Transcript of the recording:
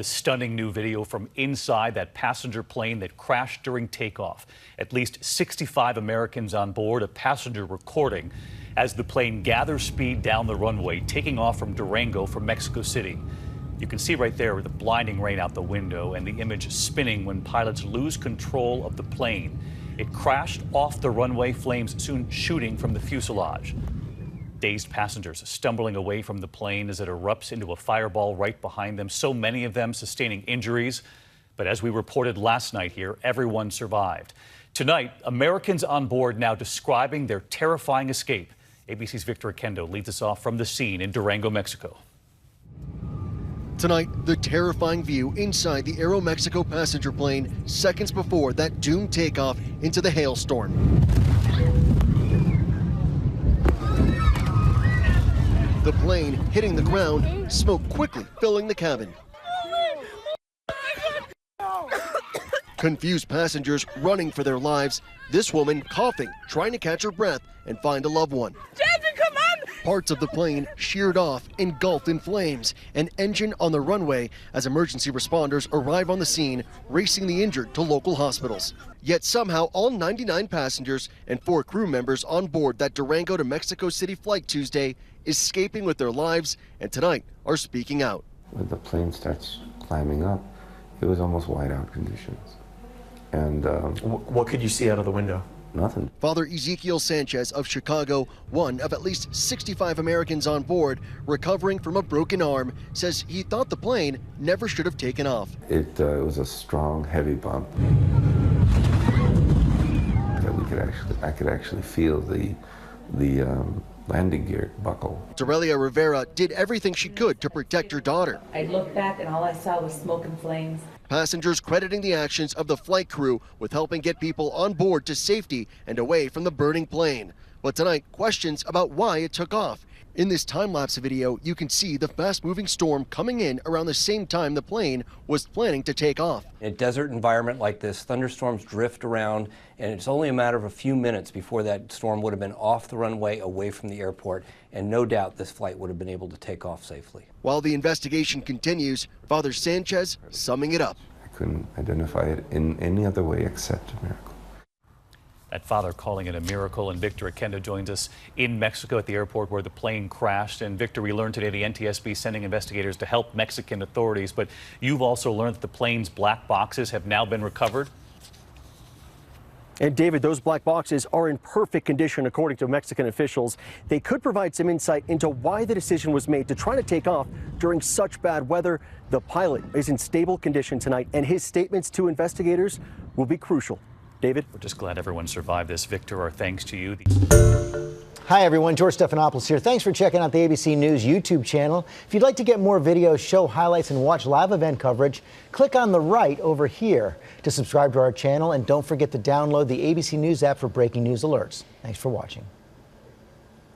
the stunning new video from inside that passenger plane that crashed during takeoff. At least 65 Americans on board, a passenger recording as the plane gathers speed down the runway, taking off from Durango for Mexico City. You can see right there the blinding rain out the window and the image spinning when pilots lose control of the plane. It crashed off the runway, flames soon shooting from the fuselage. Dazed passengers stumbling away from the plane as it erupts into a fireball right behind them. So many of them sustaining injuries. But as we reported last night here, everyone survived. Tonight, Americans on board now describing their terrifying escape. ABC's Victor Akendo leads us off from the scene in Durango, Mexico. Tonight, the terrifying view inside the Aeromexico passenger plane seconds before that doomed takeoff into the hailstorm. The plane hitting the ground, smoke quickly filling the cabin. Confused passengers running for their lives. This woman coughing, trying to catch her breath and find a loved one. Jasmine, come on! Parts of the plane sheared off, engulfed in flames. An engine on the runway as emergency responders arrive on the scene, racing the injured to local hospitals. Yet somehow all 99 passengers and 4 crew members on board that Durango to Mexico City flight Tuesday escaping with their lives and tonight are speaking out. When the plane starts climbing up, it was almost whiteout conditions. And what could you see out of the window? Nothing. Father Ezekiel Sanchez of Chicago, one of at least 65 Americans on board, recovering from a broken arm, says he thought the plane never should have taken off. It was a strong, heavy bump. That I could actually feel the landing gear buckle. Dorelia Rivera did everything she could to protect her daughter. I looked back and all I saw was smoke and flames. Passengers crediting the actions of the flight crew with helping get people on board to safety and away from the burning plane. But tonight, questions about why it took off. In this time-lapse video, you can see the fast-moving storm coming in around the same time the plane was planning to take off. In a desert environment like this, thunderstorms drift around, and it's only a matter of a few minutes before that storm would have been off the runway away from the airport, and no doubt this flight would have been able to take off safely. While the investigation continues, Father Sanchez summing it up. I couldn't identify it in any other way except a miracle. That father calling it a miracle. And Victor Akendo joins us in Mexico at the airport where the plane crashed. And Victor, we learned today the NTSB sending investigators to help Mexican authorities. But you've also learned that the plane's black boxes have now been recovered. And David, those black boxes are in perfect condition, according to Mexican officials. They could provide some insight into why the decision was made to try to take off during such bad weather. The pilot is in stable condition tonight, and his statements to investigators will be crucial. David? We're just glad everyone survived this. Victor, our thanks to you. Hi, everyone. George Stephanopoulos here. Thanks for checking out the ABC News YouTube channel. If you'd like to get more videos, show highlights, and watch live event coverage, click on the right over here to subscribe to our channel. And don't forget to download the ABC News app for breaking news alerts. Thanks for watching.